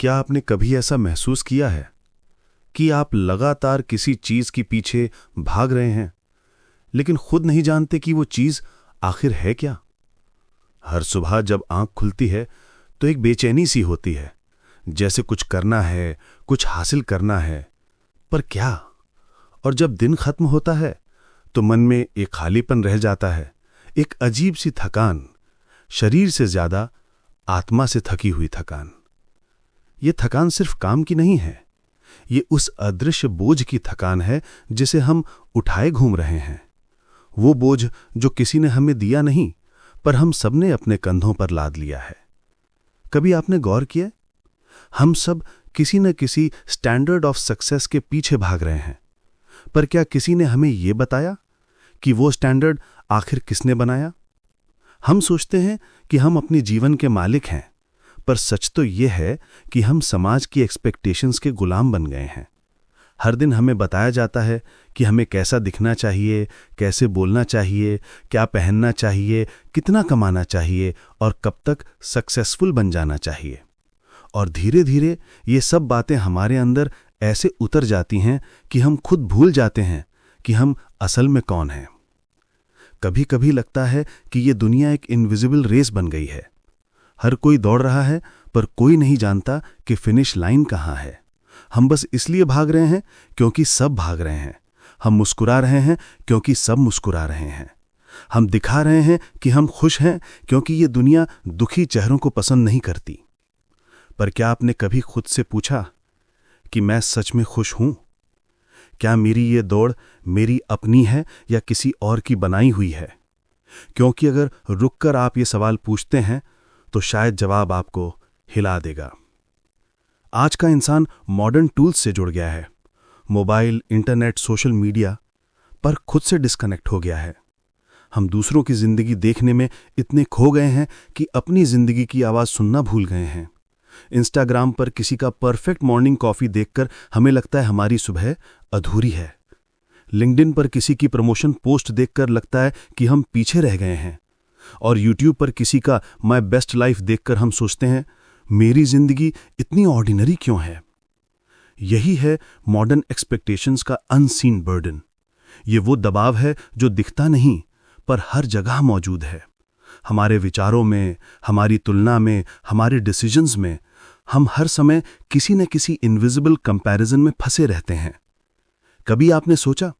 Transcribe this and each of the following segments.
क्या आपने कभी ऐसा महसूस किया है कि आप लगातार किसी चीज के पीछे भाग रहे हैं लेकिन खुद नहीं जानते कि वो चीज आखिर है क्या? हर सुबह जब आंख खुलती है तो एक बेचैनी सी होती है, जैसे कुछ करना है, कुछ हासिल करना है, पर क्या? और जब दिन खत्म होता है तो मन में एक खालीपन रह जाता है, एक अजीब सी थकान, शरीर से ज्यादा आत्मा से थकी हुई थकान। ये थकान सिर्फ काम की नहीं है, ये उस अदृश्य बोझ की थकान है जिसे हम उठाए घूम रहे हैं। वो बोझ जो किसी ने हमें दिया नहीं, पर हम सबने अपने कंधों पर लाद लिया है। कभी आपने गौर किया, हम सब किसी न किसी स्टैंडर्ड ऑफ सक्सेस के पीछे भाग रहे हैं, पर क्या किसी ने हमें यह बताया कि वो स्टैंडर्ड आखिर किसने बनाया? हम सोचते हैं कि हम अपने जीवन के मालिक हैं, पर सच तो यह है कि हम समाज की एक्सपेक्टेशंस के गुलाम बन गए हैं। हर दिन हमें बताया जाता है कि हमें कैसा दिखना चाहिए, कैसे बोलना चाहिए, क्या पहनना चाहिए, कितना कमाना चाहिए और कब तक सक्सेसफुल बन जाना चाहिए। और धीरे धीरे ये सब बातें हमारे अंदर ऐसे उतर जाती हैं कि हम खुद भूल जाते हैं कि हम असल में कौन हैं। कभी कभी लगता है कि ये दुनिया एक इनविजिबल रेस बन गई है। हर कोई दौड़ रहा है, पर कोई नहीं जानता कि फिनिश लाइन कहाँ है। हम बस इसलिए भाग रहे हैं क्योंकि सब भाग रहे हैं। हम मुस्कुरा रहे हैं क्योंकि सब मुस्कुरा रहे हैं। हम दिखा रहे हैं कि हम खुश हैं क्योंकि ये दुनिया दुखी चेहरों को पसंद नहीं करती। पर क्या आपने कभी खुद से पूछा कि मैं सच में खुश हूं? क्या मेरी ये दौड़ मेरी अपनी है या किसी और की बनाई हुई है? क्योंकि अगर रुककर आप ये सवाल पूछते हैं तो शायद जवाब आपको हिला देगा। आज का इंसान मॉडर्न टूल्स से जुड़ गया है, मोबाइल, इंटरनेट, सोशल मीडिया, पर खुद से डिस्कनेक्ट हो गया है। हम दूसरों की जिंदगी देखने में इतने खो गए हैं कि अपनी जिंदगी की आवाज सुनना भूल गए हैं। इंस्टाग्राम पर किसी का परफेक्ट मॉर्निंग कॉफी देखकर हमें लगता है हमारी सुबह अधूरी है। लिंक्डइन पर किसी की प्रमोशन पोस्ट देखकर लगता है कि हम पीछे रह गए हैं। और यूट्यूब पर किसी का माय बेस्ट लाइफ देखकर हम सोचते हैं मेरी जिंदगी इतनी ऑर्डिनरी क्यों है? यही है मॉडर्न एक्सपेक्टेशंस का अनसीन बर्डन। ये वो दबाव है जो दिखता नहीं पर हर जगह मौजूद है। हमारे विचारों में, हमारी तुलना में, हमारे डिसीजंस में हम हर समय किसी न किसी इनविजिबल कंपैरिजन में फंसे रहते हैं। कभी आपने सोचा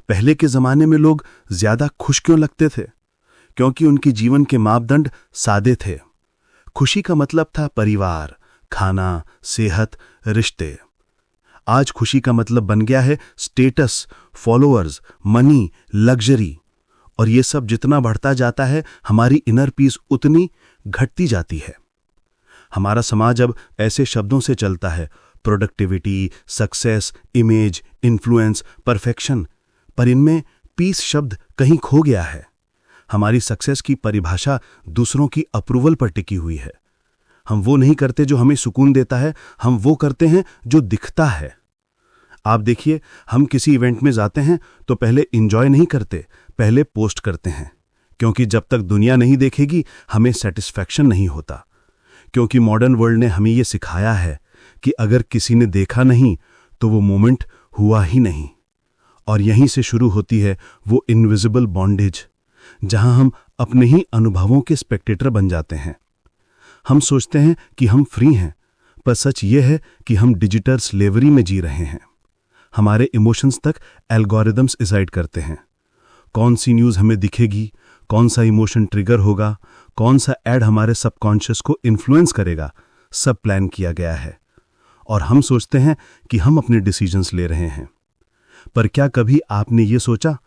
पहले के जमाने में लोग ज्यादा खुश क्यों लगते थे? क्योंकि उनके जीवन के मापदंड सादे थे। खुशी का मतलब था परिवार, खाना, सेहत, रिश्ते। आज खुशी का मतलब बन गया है स्टेटस, फॉलोअर्स, मनी, लग्जरी। और ये सब जितना बढ़ता जाता है हमारी इनर पीस उतनी घटती जाती है। हमारा समाज अब ऐसे शब्दों से चलता है, productivity, success, image, influence, perfection, पर इनमें पीस शब्द कहीं खो गया है। हमारी सक्सेस की परिभाषा दूसरों की अप्रूवल पर टिकी हुई है। हम वो नहीं करते जो हमें सुकून देता है, हम वो करते हैं जो दिखता है। आप देखिए, हम किसी इवेंट में जाते हैं तो पहले एंजॉय नहीं करते, पहले पोस्ट करते हैं। क्योंकि जब तक दुनिया नहीं देखेगी हमें सेटिस्फैक्शन नहीं होता। क्योंकि मॉडर्न वर्ल्ड ने हमें यह सिखाया है कि अगर किसी ने देखा नहीं तो वो मोमेंट हुआ ही नहीं। और यहीं से शुरू होती है वो इनविजिबल बॉन्डेज, जहां हम अपने ही अनुभवों के स्पेक्टेटर बन जाते हैं। हम सोचते हैं कि हम फ्री हैं, पर सच ये है कि हम डिजिटल स्लेवरी में जी रहे हैं। हमारे इमोशंस तक एल्गोरिदम्स डिसाइड करते हैं। कौन सी न्यूज़ हमें दिखेगी, कौन सा इमोशन ट्रिगर होगा, कौन सा ऐड हमारे सबकॉन्शियस को इन्फ्लुएंस करेगा, सब प्लान किया गया है। और हम सोचते हैं कि हम अपने डिसीजंस ले रहे हैं। पर क्या कभी आपने ये सोचा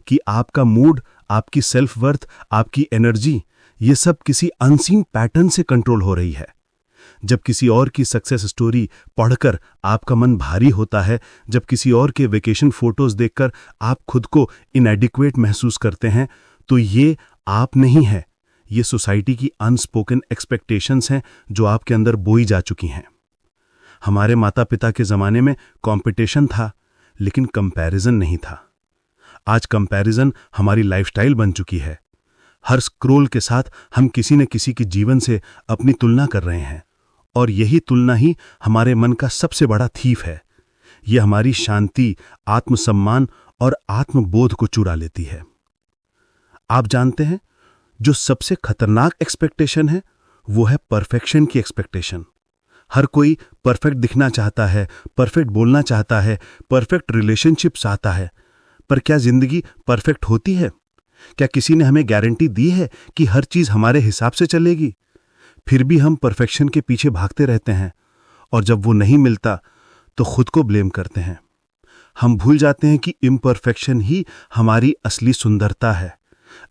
कि आपका मूड, आपकी सेल्फ वर्थ, आपकी एनर्जी, ये सब किसी अनसीन पैटर्न से कंट्रोल हो रही है? जब किसी और की सक्सेस स्टोरी पढ़कर आपका मन भारी होता है, जब किसी और के वेकेशन फोटोज देखकर आप खुद को इनएडिक्वेट महसूस करते हैं, तो ये आप नहीं है, ये सोसाइटी की अनस्पोकन एक्सपेक्टेशंस हैं जो आपके अंदर बोई जा चुकी हैं। हमारे माता पिता के जमाने में कंपटीशन था, लेकिन कंपैरिजन नहीं था। आज कंपैरिजन हमारी लाइफस्टाइल बन चुकी है। हर स्क्रोल के साथ हम किसी न किसी के जीवन से अपनी तुलना कर रहे हैं। और यही तुलना ही हमारे मन का सबसे बड़ा थीफ है। यह हमारी शांति, आत्मसम्मान और आत्मबोध को चुरा लेती है। आप जानते हैं, जो सबसे खतरनाक एक्सपेक्टेशन है वो है परफेक्शन की एक्सपेक्टेशन। हर कोई परफेक्ट दिखना चाहता है, परफेक्ट बोलना चाहता है, परफेक्ट रिलेशनशिप चाहता है। पर क्या जिंदगी परफेक्ट होती है? क्या किसी ने हमें गारंटी दी है कि हर चीज हमारे हिसाब से चलेगी? फिर भी हम परफेक्शन के पीछे भागते रहते हैं, और जब वो नहीं मिलता तो खुद को ब्लेम करते हैं। हम भूल जाते हैं कि इम्परफेक्शन ही हमारी असली सुंदरता है।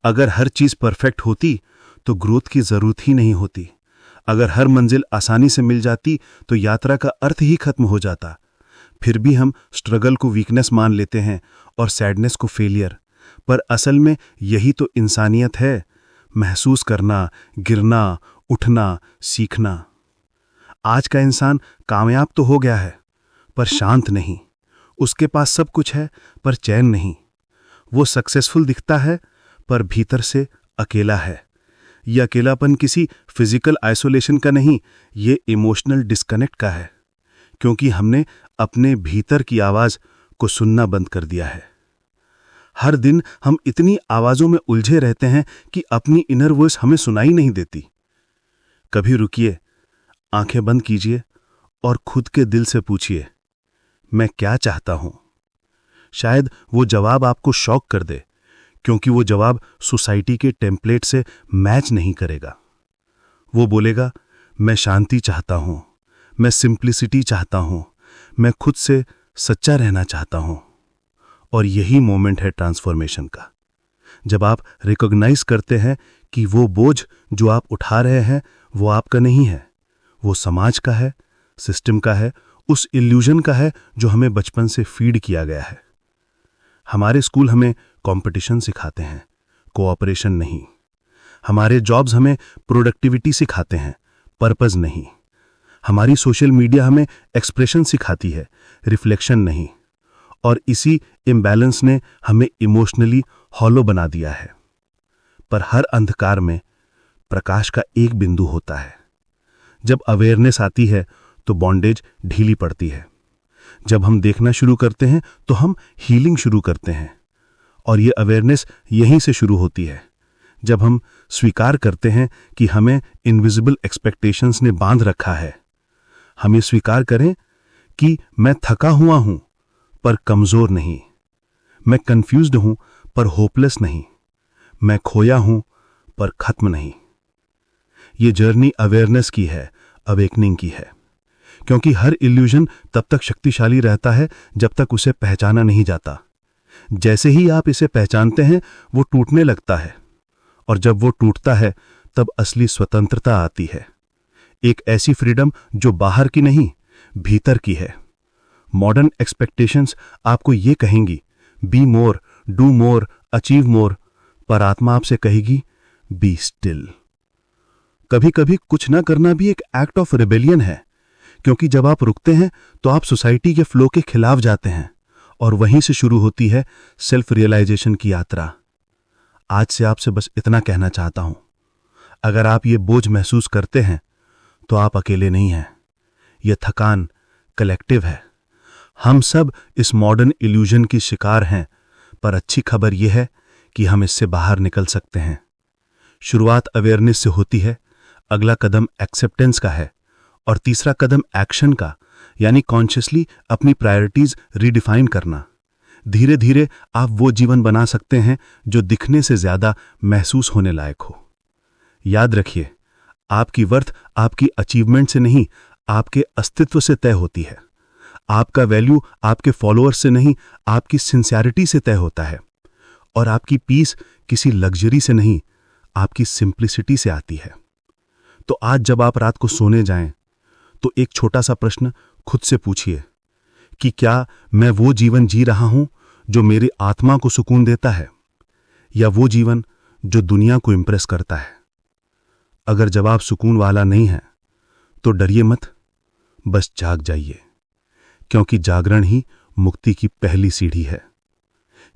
अगर हर चीज परफेक्ट होती तो ग्रोथ की जरूरत ही नहीं होती। अगर हर मंजिल आसानी से मिल जाती तो यात्रा का अर्थ ही खत्म हो जाता। फिर भी हम स्ट्रगल को वीकनेस मान लेते हैं और सैडनेस को फेलियर। पर असल में यही तो इंसानियत है, महसूस करना, गिरना, उठना, सीखना। आज का इंसान कामयाब तो हो गया है, पर शांत नहीं। उसके पास सब कुछ है, पर चैन नहीं। वो सक्सेसफुल दिखता है, पर भीतर से अकेला है। यह अकेलापन किसी फिजिकल आइसोलेशन का नहीं, ये इमोशनल डिस्कनेक्ट का है, क्योंकि हमने अपने भीतर की आवाज को सुनना बंद कर दिया है। हर दिन हम इतनी आवाजों में उलझे रहते हैं कि अपनी इनर वॉइस हमें सुनाई नहीं देती। कभी रुकिए, आंखें बंद कीजिए और खुद के दिल से पूछिए, मैं क्या चाहता हूं? शायद वो जवाब आपको शॉक कर दे, क्योंकि वो जवाब सोसाइटी के टेम्पलेट से मैच नहीं करेगा। वो बोलेगा, मैं शांति चाहता हूं, मैं सिंप्लिसिटी चाहता हूं, मैं खुद से सच्चा रहना चाहता हूं। और यही मोमेंट है ट्रांसफॉर्मेशन का, जब आप रिकॉग्नाइज करते हैं कि वो बोझ जो आप उठा रहे हैं वो आपका नहीं है, वो समाज का है, सिस्टम का है, उस इल्यूजन का है जो हमें बचपन से फीड किया गया है। हमारे स्कूल हमें कंपटीशन सिखाते हैं, कोऑपरेशन नहीं। हमारे जॉब्स हमें प्रोडक्टिविटी सिखाते हैं, पर्पस नहीं। हमारी सोशल मीडिया हमें एक्सप्रेशन सिखाती है, रिफ्लेक्शन नहीं। और इसी इम्बैलेंस ने हमें इमोशनली हॉलो बना दिया है। पर हर अंधकार में प्रकाश का एक बिंदु होता है। जब अवेयरनेस आती है तो बॉन्डेज ढीली पड़ती है। जब हम देखना शुरू करते हैं तो हम हीलिंग शुरू करते हैं। और ये अवेयरनेस यहीं से शुरू होती है, जब हम स्वीकार करते हैं कि हमें इनविजिबल एक्सपेक्टेशंस ने बांध रखा है। हम ये स्वीकार करें कि मैं थका हुआ हूं पर कमजोर नहीं, मैं कंफ्यूज्ड हूं पर होपलेस नहीं, मैं खोया हूं पर खत्म नहीं। ये जर्नी अवेयरनेस की है, अवेकनिंग की है। क्योंकि हर इल्यूजन तब तक शक्तिशाली रहता है जब तक उसे पहचाना नहीं जाता। जैसे ही आप इसे पहचानते हैं वो टूटने लगता है, और जब वो टूटता है तब असली स्वतंत्रता आती है। एक ऐसी फ्रीडम जो बाहर की नहीं, भीतर की है। मॉडर्न एक्सपेक्टेशंस आपको ये कहेंगी, be more, do more, achieve more, पर आत्मा आपसे कहेगी, बी स्टिल। कभी कभी कुछ ना करना भी एक एक्ट ऑफ रिबेलियन है, क्योंकि जब आप रुकते हैं तो आप सोसाइटी के फ्लो के खिलाफ जाते हैं, और वहीं से शुरू होती है सेल्फ रियलाइजेशन की यात्रा। आज से आपसे बस इतना कहना चाहता हूं, अगर आप ये बोझ महसूस करते हैं तो आप अकेले नहीं हैं। यह थकान कलेक्टिव है। हम सब इस मॉडर्न इल्यूजन की शिकार हैं, पर अच्छी खबर यह है कि हम इससे बाहर निकल सकते हैं। शुरुआत अवेयरनेस से होती है, अगला कदम एक्सेप्टेंस का है, और तीसरा कदम एक्शन का, यानी कॉन्शियसली अपनी प्रायोरिटीज रीडिफाइन करना। धीरे धीरे आप वो जीवन बना सकते हैं जो दिखने से ज्यादा महसूस होने लायक हो। याद रखिए, आपकी वर्थ आपकी अचीवमेंट से नहीं, आपके अस्तित्व से तय होती है। आपका वैल्यू आपके फॉलोअर्स से नहीं, आपकी सिंसियरिटी से तय होता है। और आपकी पीस किसी लग्जरी से नहीं, आपकी सिंप्लिसिटी से आती है। तो आज जब आप रात को सोने जाएं, तो एक छोटा सा प्रश्न खुद से पूछिए कि क्या मैं वो जीवन जी रहा हूं जो मेरी आत्मा को सुकून देता है, या वो जीवन जो दुनिया को इंप्रेस करता है। अगर जवाब सुकून वाला नहीं है तो डरिए मत, बस जाग जाइए, क्योंकि जागरण ही मुक्ति की पहली सीढ़ी है।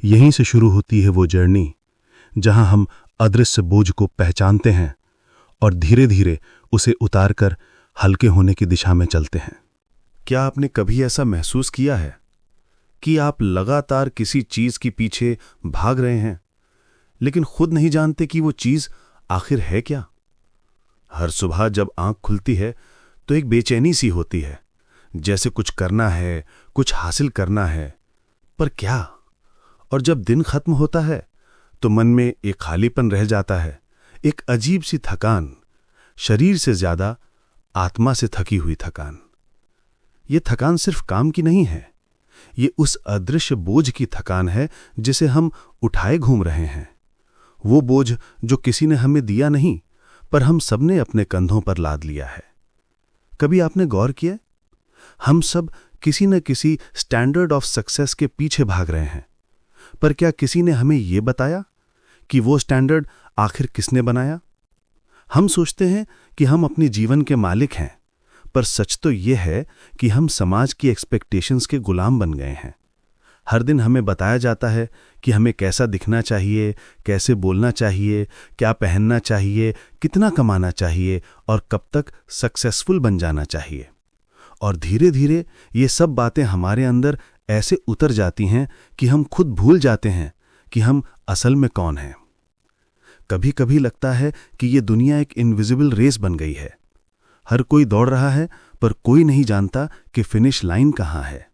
यहीं से शुरू होती है वो जर्नी जहां हम अदृश्य बोझ को पहचानते हैं और धीरे धीरे उसे उतारकर हल्के होने की दिशा में चलते हैं। क्या आपने कभी ऐसा महसूस किया है कि आप लगातार किसी चीज के पीछे भाग रहे हैं, लेकिन खुद नहीं जानते कि वो चीज आखिर है क्या? हर सुबह जब आंख खुलती है तो एक बेचैनी सी होती है, जैसे कुछ करना है, कुछ हासिल करना है, पर क्या? और जब दिन खत्म होता है तो मन में एक खालीपन रह जाता है, एक अजीब सी थकान, शरीर से ज्यादा आत्मा से थकी हुई थकान। ये थकान सिर्फ काम की नहीं है, ये उस अदृश्य बोझ की थकान है जिसे हम उठाए घूम रहे हैं। वो बोझ जो किसी ने हमें दिया नहीं, पर हम सबने अपने कंधों पर लाद लिया है। कभी आपने गौर किया, हम सब किसी न किसी स्टैंडर्ड ऑफ सक्सेस के पीछे भाग रहे हैं, पर क्या किसी ने हमें यह बताया कि वो स्टैंडर्ड आखिर किसने बनाया? हम सोचते हैं कि हम अपने जीवन के मालिक हैं, पर सच तो यह है कि हम समाज की एक्सपेक्टेशंस के गुलाम बन गए हैं। हर दिन हमें बताया जाता है कि हमें कैसा दिखना चाहिए, कैसे बोलना चाहिए, क्या पहनना चाहिए, कितना कमाना चाहिए और कब तक सक्सेसफुल बन जाना चाहिए। और धीरे धीरे ये सब बातें हमारे अंदर ऐसे उतर जाती हैं कि हम खुद भूल जाते हैं कि हम असल में कौन हैं। कभी कभी लगता है कि ये दुनिया एक इनविजिबल रेस बन गई है। हर कोई दौड़ रहा है, पर कोई नहीं जानता कि फिनिश लाइन कहाँ है।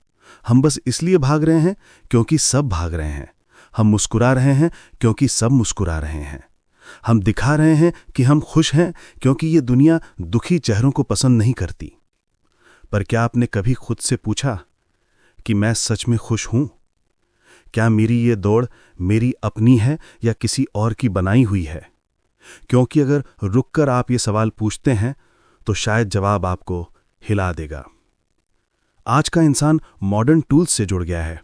हम बस इसलिए भाग रहे हैं क्योंकि सब भाग रहे हैं। हम मुस्कुरा रहे हैं क्योंकि सब मुस्कुरा रहे हैं। हम दिखा रहे हैं कि हम खुश हैं क्योंकि ये दुनिया दुखी चेहरों को पसंद नहीं करती। पर क्या आपने कभी खुद से पूछा कि मैं सच में खुश हूं? क्या मेरी ये दौड़ मेरी अपनी है या किसी और की बनाई हुई है? क्योंकि अगर रुककर आप ये सवाल पूछते हैं तो शायद जवाब आपको हिला देगा। आज का इंसान मॉडर्न टूल्स से जुड़ गया है,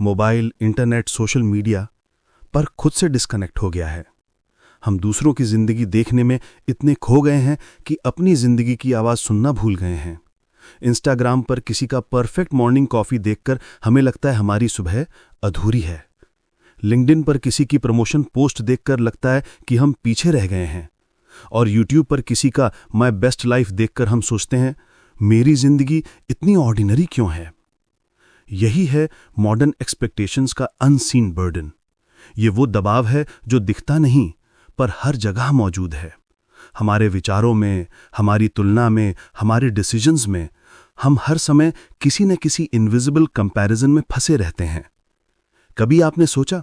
मोबाइल, इंटरनेट, सोशल मीडिया, पर खुद से डिस्कनेक्ट हो गया है। हम दूसरों की जिंदगी देखने में इतने खो गए हैं कि अपनी जिंदगी की आवाज सुनना भूल गए हैं। इंस्टाग्राम पर किसी का परफेक्ट मॉर्निंग कॉफी देखकर हमें लगता है हमारी सुबह अधूरी है। लिंक्डइन पर किसी की प्रमोशन पोस्ट देखकर लगता है कि हम पीछे रह गए हैं। और यूट्यूब पर किसी का माय बेस्ट लाइफ देखकर हम सोचते हैं मेरी जिंदगी इतनी ऑर्डिनरी क्यों है? यही है मॉडर्न एक्सपेक्टेशंस का अनसीन बर्डन। ये वो दबाव है जो दिखता नहीं पर हर जगह मौजूद है। हमारे विचारों में, हमारी तुलना में, हमारे डिसीजंस में हम हर समय किसी न किसी इनविजिबल कंपैरिजन में फंसे रहते हैं। कभी आपने सोचा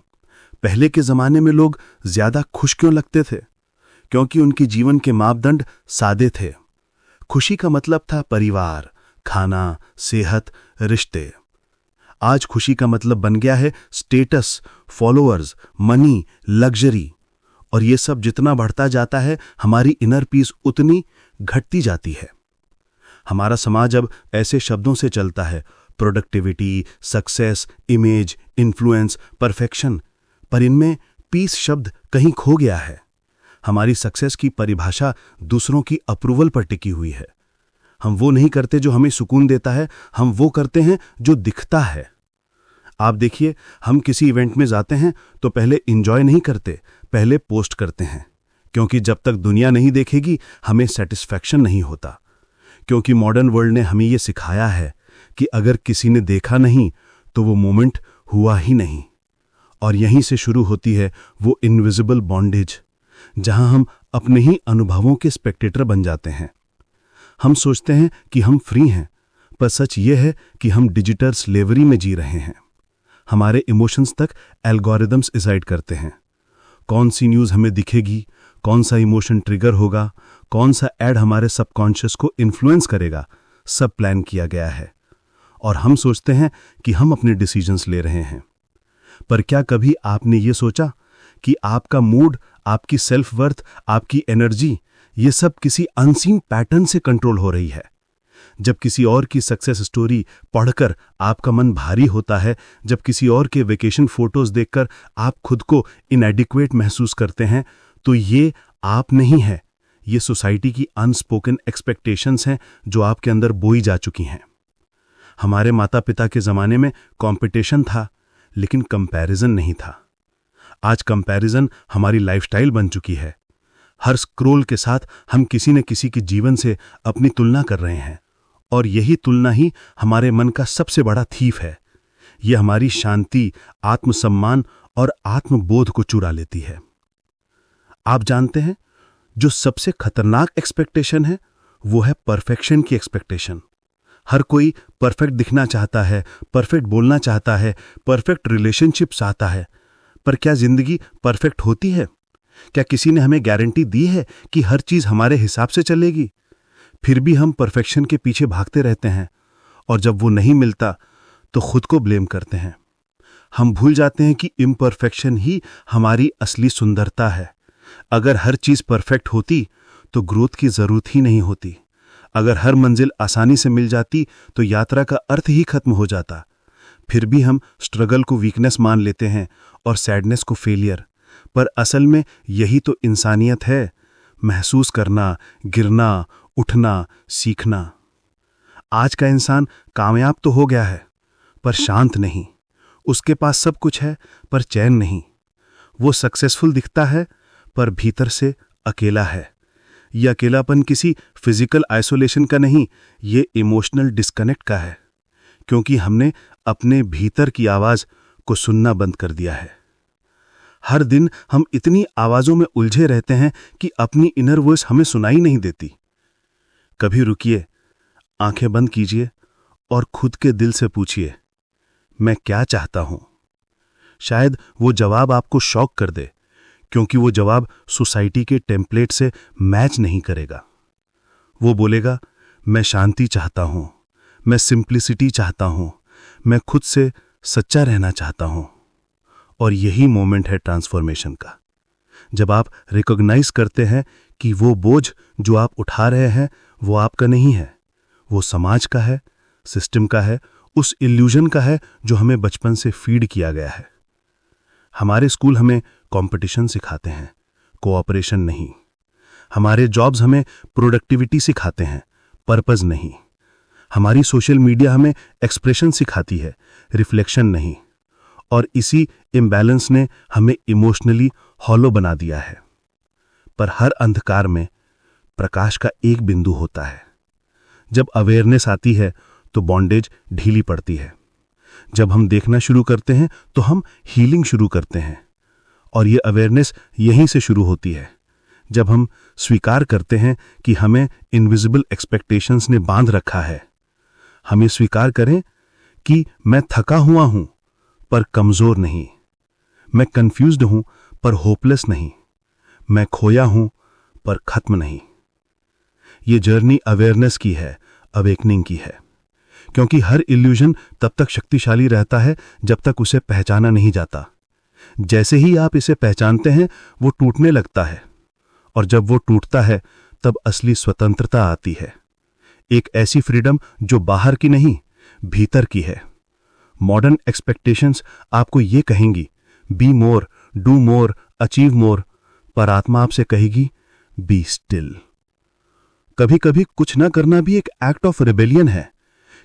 पहले के जमाने में लोग ज्यादा खुश क्यों लगते थे? क्योंकि उनके जीवन के मापदंड सादे थे। खुशी का मतलब था परिवार, खाना, सेहत, रिश्ते। आज खुशी का मतलब बन गया है स्टेटस, फॉलोअर्स, मनी, लग्जरी। और ये सब जितना बढ़ता जाता है हमारी इनर पीस उतनी घटती जाती है। हमारा समाज अब ऐसे शब्दों से चलता है, productivity, success, image, influence, perfection, पर इनमें पीस शब्द कहीं खो गया है। हमारी सक्सेस की परिभाषा दूसरों की अप्रूवल पर टिकी हुई है। हम वो नहीं करते जो हमें सुकून देता है, हम वो करते हैं जो दिखता है। आप देखिए, हम किसी इवेंट में जाते हैं तो पहले एंजॉय नहीं करते, पहले पोस्ट करते हैं, क्योंकि जब तक दुनिया नहीं देखेगी हमें सेटिस्फैक्शन नहीं होता। क्योंकि मॉडर्न वर्ल्ड ने हमें यह सिखाया है कि अगर किसी ने देखा नहीं तो वो मोमेंट हुआ ही नहीं। और यहीं से शुरू होती है वो इनविजिबल बॉन्डेज, जहां हम अपने ही अनुभवों के स्पेक्टेटर बन जाते हैं। हम सोचते हैं कि हम फ्री हैं, पर सच ये है कि हम डिजिटल स्लेवरी में जी रहे हैं। हमारे इमोशंस तक एल्गोरिदम्स डिसाइड करते हैं। कौन सी न्यूज़ हमें दिखेगी, कौन सा इमोशन ट्रिगर होगा, कौन सा ऐड हमारे सबकॉन्शियस को इन्फ्लुएंस करेगा, सब प्लान किया गया है। और हम सोचते हैं कि हम अपने डिसीजंस ले रहे हैं। पर क्या कभी आपने ये सोचा कि आपका मूड, आपकी सेल्फ वर्थ, आपकी एनर्जी, ये सब किसी अनसीन पैटर्न से कंट्रोल हो रही है? जब किसी और की सक्सेस स्टोरी पढ़कर आपका मन भारी होता है, जब किसी और के वेकेशन फोटोज देखकर आप खुद को इनएडिक्वेट महसूस करते हैं, तो ये आप नहीं है, ये सोसाइटी की अनस्पोकन एक्सपेक्टेशंस हैं जो आपके अंदर बोई जा चुकी हैं। हमारे माता पिता के ज़माने में कंपटीशन था, लेकिन कंपैरिजन नहीं था। आज कंपैरिजन हमारी लाइफस्टाइल बन चुकी है। हर स्क्रोल के साथ हम किसी न किसी के जीवन से अपनी तुलना कर रहे हैं, और यही तुलना ही हमारे मन का सबसे बड़ा थीफ है। यह हमारी शांति, आत्मसम्मान और आत्मबोध को चुरा लेती है। आप जानते हैं, जो सबसे खतरनाक एक्सपेक्टेशन है वो है परफेक्शन की एक्सपेक्टेशन। हर कोई परफेक्ट दिखना चाहता है, परफेक्ट बोलना चाहता है, परफेक्ट रिलेशनशिप चाहता है। पर क्या जिंदगी परफेक्ट होती है? क्या किसी ने हमें गारंटी दी है कि हर चीज हमारे हिसाब से चलेगी? फिर भी हम परफेक्शन के पीछे भागते रहते हैं, और जब वो नहीं मिलता तो खुद को ब्लेम करते हैं। हम भूल जाते हैं कि इम्परफेक्शन ही हमारी असली सुंदरता है। अगर हर चीज परफेक्ट होती तो ग्रोथ की जरूरत ही नहीं होती। अगर हर मंजिल आसानी से मिल जाती तो यात्रा का अर्थ ही खत्म हो जाता। फिर भी हम स्ट्रगल को वीकनेस मान लेते हैं और सैडनेस को फेलियर। पर असल में यही तो इंसानियत है, महसूस करना, गिरना, उठना, सीखना। आज का इंसान कामयाब तो हो गया है, पर शांत नहीं। उसके पास सब कुछ है, पर चैन नहीं। वो सक्सेसफुल दिखता है, पर भीतर से अकेला है। यह अकेलापन किसी फिजिकल आइसोलेशन का नहीं, ये इमोशनल डिस्कनेक्ट का है, क्योंकि हमने अपने भीतर की आवाज को सुनना बंद कर दिया है। हर दिन हम इतनी आवाजों में उलझे रहते हैं कि अपनी इनर वॉइस हमें सुनाई नहीं देती। कभी रुकिए, आंखें बंद कीजिए और खुद के दिल से पूछिए, मैं क्या चाहता हूं? शायद वो जवाब आपको शॉक कर दे, क्योंकि वो जवाब सोसाइटी के टेम्पलेट से मैच नहीं करेगा। वो बोलेगा, मैं शांति चाहता हूं, मैं सिंप्लिसिटी चाहता हूं, मैं खुद से सच्चा रहना चाहता हूं। और यही मोमेंट है ट्रांसफॉर्मेशन का, जब आप रिकॉग्नाइज करते हैं कि वो बोझ जो आप उठा रहे हैं वो आपका नहीं है, वो समाज का है, सिस्टम का है, उस इल्यूजन का है जो हमें बचपन से फीड किया गया है। हमारे स्कूल हमें कंपटीशन सिखाते हैं, कोऑपरेशन नहीं। हमारे जॉब्स हमें प्रोडक्टिविटी सिखाते हैं, पर्पस नहीं। हमारी सोशल मीडिया हमें एक्सप्रेशन सिखाती है, रिफ्लेक्शन नहीं। और इसी इम्बैलेंस ने हमें इमोशनली हॉलो बना दिया है। पर हर अंधकार में प्रकाश का एक बिंदु होता है। जब अवेयरनेस आती है तो बॉन्डेज ढीली पड़ती है। जब हम देखना शुरू करते हैं तो हम हीलिंग शुरू करते हैं। और ये अवेयरनेस यहीं से शुरू होती है, जब हम स्वीकार करते हैं कि हमें इनविजिबल एक्सपेक्टेशंस ने बांध रखा है। हम ये स्वीकार करें कि मैं थका हुआ हूं पर कमजोर नहीं, मैं कंफ्यूज्ड हूं पर होपलेस नहीं, मैं खोया हूं पर खत्म नहीं। ये जर्नी अवेयरनेस की है, अवेकनिंग की है। क्योंकि हर इल्यूजन तब तक शक्तिशाली रहता है जब तक उसे पहचाना नहीं जाता। जैसे ही आप इसे पहचानते हैं वो टूटने लगता है, और जब वो टूटता है तब असली स्वतंत्रता आती है। एक ऐसी फ्रीडम जो बाहर की नहीं, भीतर की है। मॉडर्न एक्सपेक्टेशंस आपको ये कहेंगी, be more, do more, achieve more, पर आत्मा आपसे कहेगी, बी स्टिल। कभी कभी कुछ ना करना भी एक एक्ट ऑफ रिबेलियन है,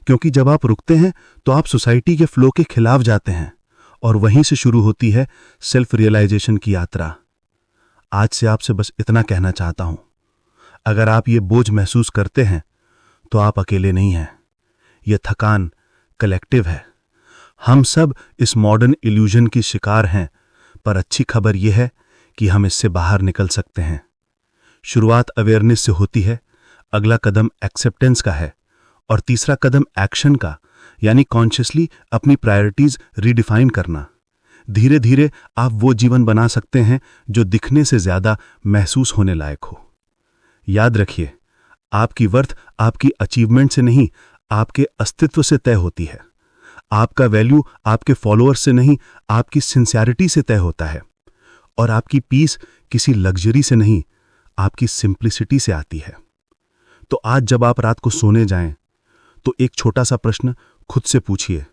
क्योंकि जब आप रुकते हैं तो आप सोसाइटी के फ्लो के खिलाफ जाते हैं, और वहीं से शुरू होती है सेल्फ रियलाइजेशन की यात्रा। आज से आपसे बस इतना कहना चाहता हूं, अगर आप ये बोझ महसूस करते हैं तो आप अकेले नहीं हैं। यह थकान कलेक्टिव है। हम सब इस मॉडर्न इल्यूजन की शिकार हैं, पर अच्छी खबर यह है कि हम इससे बाहर निकल सकते हैं। शुरुआत अवेयरनेस से होती है, अगला कदम एक्सेप्टेंस का है, और तीसरा कदम एक्शन का, यानी कॉन्शियसली अपनी प्रायोरिटीज रिडिफाइन करना। धीरे धीरे आप वो जीवन बना सकते हैं जो दिखने से ज्यादा महसूस होने लायक हो। याद रखिए, आपकी वर्थ आपकी अचीवमेंट से नहीं, आपके अस्तित्व से तय होती है। आपका वैल्यू आपके फॉलोअर्स से नहीं, आपकी सिंसियरिटी से तय होता है। और आपकी पीस किसी लग्जरी से नहीं, आपकी सिंप्लिसिटी से आती है। तो आज जब आप रात को सोने जाएं, तो एक छोटा सा प्रश्न खुद से पूछिए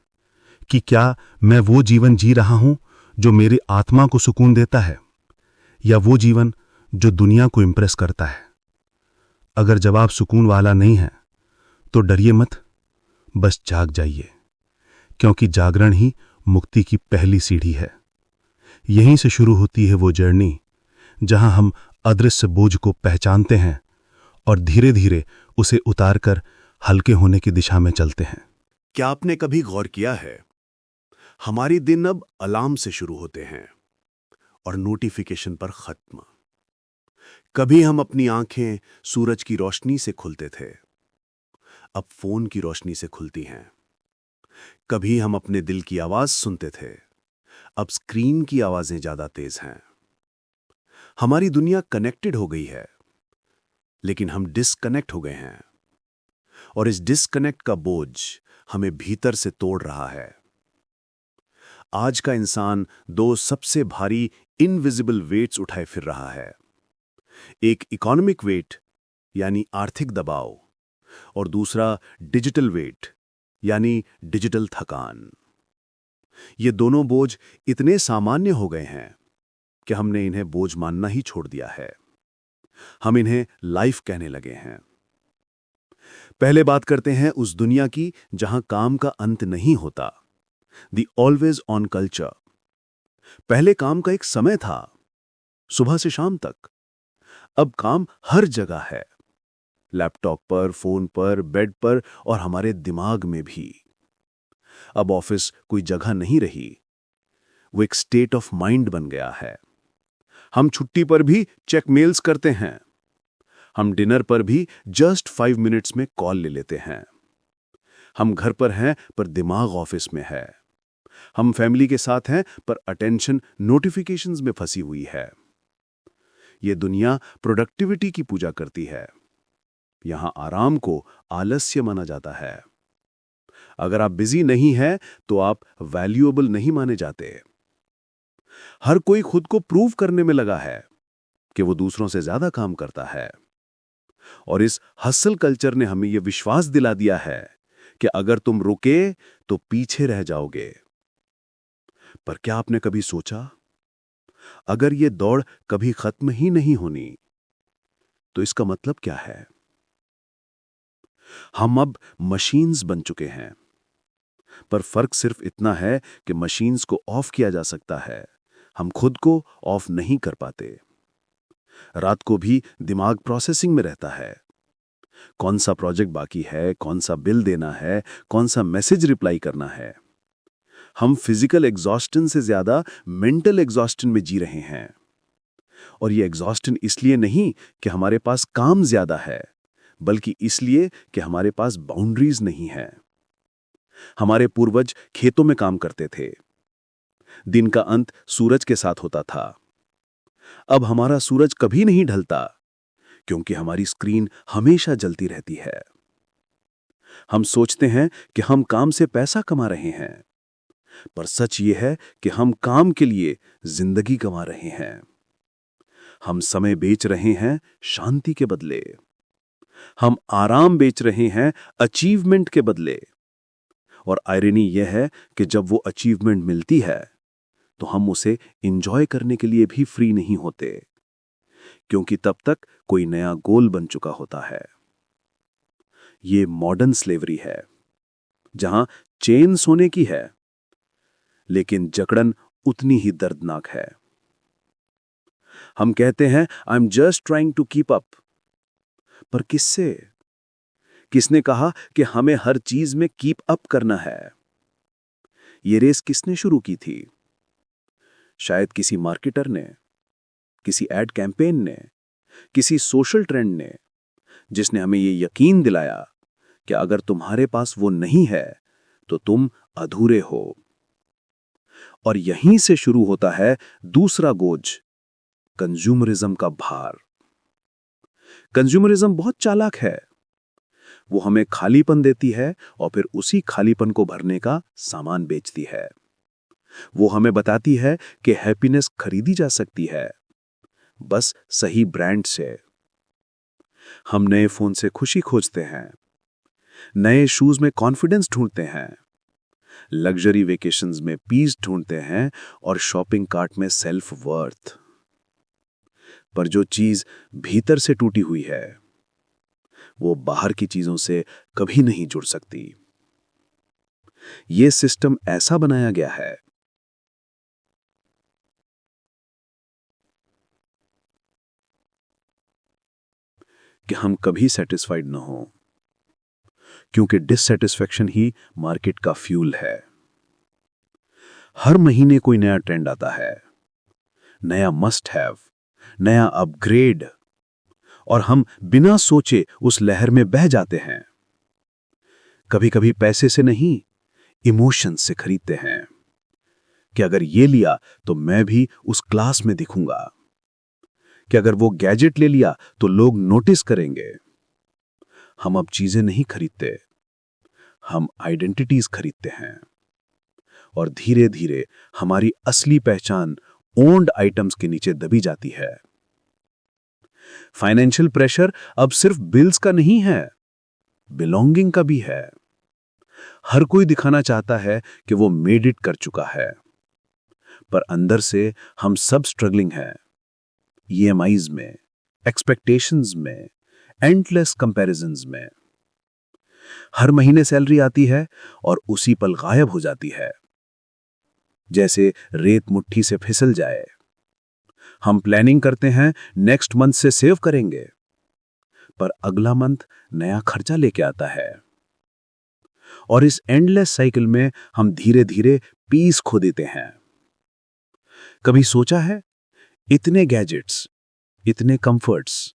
कि क्या मैं वो जीवन जी रहा हूं जो मेरी आत्मा को सुकून देता है, या वो जीवन जो दुनिया को इंप्रेस करता है। अगर जवाब सुकून वाला नहीं है तो डरिए मत, बस जाग जाइए, क्योंकि जागरण ही मुक्ति की पहली सीढ़ी है। यहीं से शुरू होती है वो जर्नी जहां हम अदृश्य बोझ को पहचानते हैं और धीरे धीरे उसे उतारकर हल्के होने की दिशा में चलते हैं। क्या आपने कभी गौर किया है, हमारी दिन अब अलार्म से शुरू होते हैं और नोटिफिकेशन पर खत्म। कभी हम अपनी आंखें सूरज की रोशनी से खुलते थे, अब फोन की रोशनी से खुलती हैं। कभी हम अपने दिल की आवाज सुनते थे, अब स्क्रीन की आवाजें ज्यादा तेज हैं। हमारी दुनिया कनेक्टेड हो गई है, लेकिन हम डिस्कनेक्ट हो गए हैं, और इस डिस्कनेक्ट का बोझ हमें भीतर से तोड़ रहा है। आज का इंसान दो सबसे भारी इनविजिबल वेट्स उठाए फिर रहा है। एक इकोनॉमिक वेट यानी आर्थिक दबाव, और दूसरा डिजिटल वेट यानी डिजिटल थकान। ये दोनों बोझ इतने सामान्य हो गए हैं कि हमने इन्हें बोझ मानना ही छोड़ दिया है। हम इन्हें लाइफ कहने लगे हैं। पहले बात करते हैं उस दुनिया की जहां काम का अंत नहीं होता, द ऑलवेज ऑन कल्चर। पहले काम का एक समय था, सुबह से शाम तक। अब काम हर जगह है, लैपटॉप पर, फोन पर, बेड पर और हमारे दिमाग में भी। अब ऑफिस कोई जगह नहीं रही, वो एक स्टेट ऑफ माइंड बन गया है। हम छुट्टी पर भी चेक मेल्स करते हैं। हम डिनर पर भी जस्ट 5 मिनट्स में कॉल ले लेते हैं। हम घर पर हैं पर दिमाग ऑफिस में है। हम फैमिली के साथ हैं पर अटेंशन नोटिफिकेशंस में फंसी हुई है। यह दुनिया प्रोडक्टिविटी की पूजा करती है, यहां आराम को आलस्य माना जाता है। अगर आप बिजी नहीं हैं तो आप वैल्यूएबल नहीं माने जाते। हर कोई खुद को प्रूव करने में लगा है कि वो दूसरों से ज्यादा काम करता है, और इस हसल कल्चर ने हमें यह विश्वास दिला दिया है कि अगर तुम रुके तो पीछे रह जाओगे। पर क्या आपने कभी सोचा, अगर यह दौड़ कभी खत्म ही नहीं होनी तो इसका मतलब क्या है? हम अब मशीन्स बन चुके हैं, पर फर्क सिर्फ इतना है कि मशीन्स को ऑफ किया जा सकता है, हम खुद को ऑफ नहीं कर पाते। रात को भी दिमाग प्रोसेसिंग में रहता है। कौन सा प्रोजेक्ट बाकी है, कौन सा बिल देना है, कौन सा मैसेज रिप्लाई करना है। हम फिजिकल एग्जॉस्टन से ज्यादा मेंटल एग्जॉस्टन में जी रहे हैं। और ये एग्जॉस्टन इसलिए नहीं कि हमारे पास काम ज्यादा है, बल्कि इसलिए कि हमारे पास बाउंड्रीज नहीं है। हमारे पूर्वज खेतों में काम करते थे, दिन का अंत सूरज के साथ होता था। अब हमारा सूरज कभी नहीं ढलता, क्योंकि हमारी स्क्रीन हमेशा जलती रहती है। हम सोचते हैं कि हम काम से पैसा कमा रहे हैं, पर सच ये है कि हम काम के लिए जिंदगी कमा रहे हैं। हम समय बेच रहे हैं शांति के बदले। हम आराम बेच रहे हैं अचीवमेंट के बदले। और आयरनी यह है कि जब वो अचीवमेंट मिलती है तो हम उसे एंजॉय करने के लिए भी फ्री नहीं होते, क्योंकि तब तक कोई नया गोल बन चुका होता है। ये मॉडर्न स्लेवरी है, जहां चेन सोने की है, लेकिन जकड़न उतनी ही दर्दनाक है। हम कहते हैं I am just trying to keep up, पर किससे? किसने कहा कि हमें हर चीज में कीप अप करना है? ये रेस किसने शुरू की थी? शायद किसी मार्केटर ने, किसी एड कैंपेन ने, किसी सोशल ट्रेंड ने, जिसने हमें ये यकीन दिलाया कि अगर तुम्हारे पास वो नहीं है तो तुम अधूरे हो। और यहीं से शुरू होता है दूसरा बोझ, कंज्यूमरिज्म का भार। कंज्यूमरिज्म बहुत चालाक है। वो हमें खालीपन देती है और फिर उसी खालीपन को भरने का सामान बेचती है। वो हमें बताती है कि हैप्पीनेस खरीदी जा सकती है, बस सही ब्रांड से। हम नए फोन से खुशी खोजते हैं, नए शूज में कॉन्फिडेंस ढूंढते हैं, लग्जरी वेकेशंस में पीस ढूंढते हैं और शॉपिंग कार्ट में सेल्फ वर्थ। पर जो चीज भीतर से टूटी हुई है, वो बाहर की चीजों से कभी नहीं जुड़ सकती। ये सिस्टम ऐसा बनाया गया है कि हम कभी सेटिस्फाइड न हो, क्योंकि डिससेटिस्फैक्शन ही मार्केट का फ्यूल है। हर महीने कोई नया ट्रेंड आता है, नया मस्ट हैव, नया अपग्रेड, और हम बिना सोचे उस लहर में बह जाते हैं। कभी कभी पैसे से नहीं, इमोशंस से खरीदते हैं कि अगर ये लिया तो मैं भी उस क्लास में दिखूंगा, कि अगर वो गैजेट ले लिया तो लोग नोटिस करेंगे। हम अब चीजें नहीं खरीदते, हम आइडेंटिटीज खरीदते हैं, और धीरे धीरे हमारी असली पहचान ओन्ड आइटम्स के नीचे दबी जाती है। फाइनेंशियल प्रेशर अब सिर्फ बिल्स का नहीं है, बिलोंगिंग का भी है। हर कोई दिखाना चाहता है कि वो मेड इट कर चुका है, पर अंदर से हम सब स्ट्रगलिंग हैं, ईएमआईज में, एक्सपेक्टेशंस में, एंडलेस कंपैरिजंस में। हर महीने सैलरी आती है और उसी पल गायब हो जाती है, जैसे रेत मुट्ठी से फिसल जाए। हम प्लानिंग करते हैं नेक्स्ट मंथ से सेव करेंगे, पर अगला मंथ नया खर्चा लेके आता है, और इस एंडलेस साइकिल में हम धीरे धीरे पीस खो देते हैं। कभी सोचा है, इतने गैजेट्स, इतने कंफर्ट्स,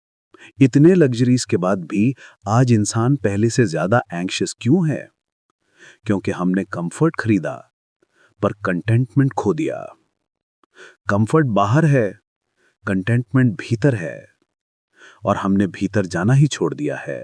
इतने लग्जरीज के बाद भी आज इंसान पहले से ज्यादा एंग्शियस क्यों है? क्योंकि हमने कंफर्ट खरीदा पर कंटेंटमेंट खो दिया। कंफर्ट बाहर है, कंटेंटमेंट भीतर है, और हमने भीतर जाना ही छोड़ दिया है।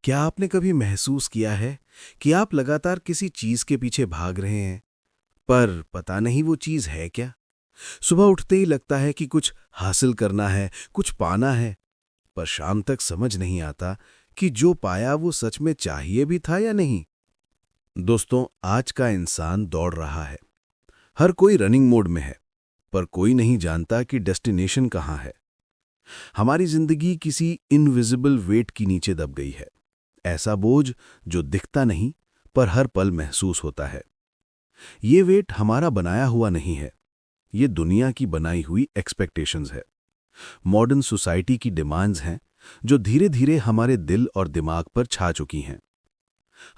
क्या आपने कभी महसूस किया है कि आप लगातार किसी चीज के पीछे भाग रहे हैं, पर पता नहीं वो चीज है क्या? सुबह उठते ही लगता है कि कुछ हासिल करना है, कुछ पाना है, पर शाम तक समझ नहीं आता कि जो पाया वो सच में चाहिए भी था या नहीं। दोस्तों, आज का इंसान दौड़ रहा है। हर कोई रनिंग मोड में है, पर कोई नहीं जानता कि डेस्टिनेशन कहाँ है। हमारी जिंदगी किसी इनविजिबल वेट की नीचे दब गई है। ऐसा बोझ जो दिखता नहीं, पर हर पल महसूस होता है। ये वेट हमारा बनाया हुआ नहीं है, ये दुनिया की बनाई हुई एक्सपेक्टेशंस है। मॉडर्न सोसाइटी की डिमांड्स हैं जो धीरे धीरे हमारे दिल और दिमाग पर छा चुकी हैं।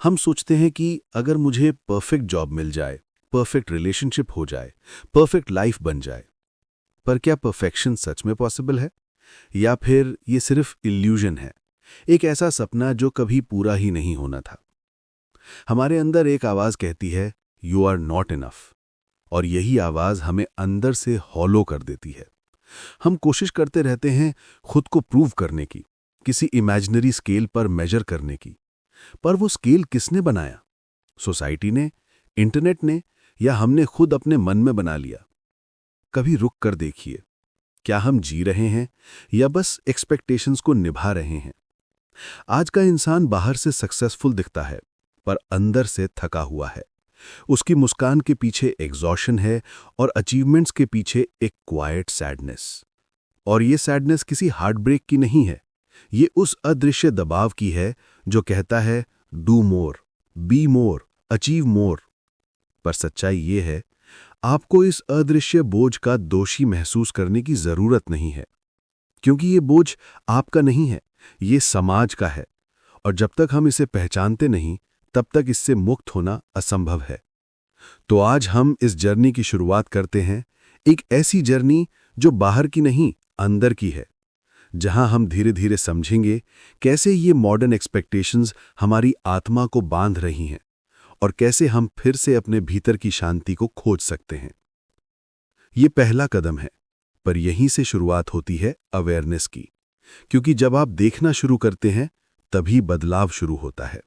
हम सोचते हैं कि अगर मुझे परफेक्ट जॉब मिल जाए, परफेक्ट रिलेशनशिप हो जाए, परफेक्ट लाइफ बन जाए। पर क्या परफेक्शन सच में पॉसिबल है, या फिर ये सिर्फ इल्यूजन है, एक ऐसा सपना जो कभी पूरा ही नहीं होना था? हमारे अंदर एक आवाज कहती है, यू आर नॉट इनफ, और यही आवाज हमें अंदर से हॉलो कर देती है। हम कोशिश करते रहते हैं खुद को प्रूव करने की, किसी इमेजिनरी स्केल पर मेजर करने की। पर वो स्केल किसने बनाया? सोसाइटी ने, इंटरनेट ने, या हमने खुद अपने मन में बना लिया? कभी रुक कर देखिए, क्या हम जी रहे हैं या बस एक्सपेक्टेशंस को निभा रहे हैं? आज का इंसान बाहर से सक्सेसफुल दिखता है, पर अंदर से थका हुआ है। उसकी मुस्कान के पीछे एग्जॉशन है और अचीवमेंट्स के पीछे एक क्वाइट सैडनेस। और ये सैडनेस किसी हार्ट ब्रेक की नहीं है, ये उस अदृश्य दबाव की है जो कहता है do more, be more, achieve more. पर सच्चाई ये है, आपको इस अदृश्य बोझ का दोषी महसूस करने की जरूरत नहीं है, क्योंकि ये बोझ आपका नहीं है, ये समाज का है। और जब तक हम इसे पहचानते नहीं, तब तक इससे मुक्त होना असंभव है। तो आज हम इस जर्नी की शुरुआत करते हैं, एक ऐसी जर्नी जो बाहर की नहीं, अंदर की है, जहां हम धीरे धीरे समझेंगे कैसे ये मॉडर्न एक्सपेक्टेशंस हमारी आत्मा को बांध रही हैं और कैसे हम फिर से अपने भीतर की शांति को खोज सकते हैं। ये पहला कदम है, पर यहीं से शुरुआत होती है अवेयरनेस की, क्योंकि जब आप देखना शुरू करते हैं, तभी बदलाव शुरू होता है।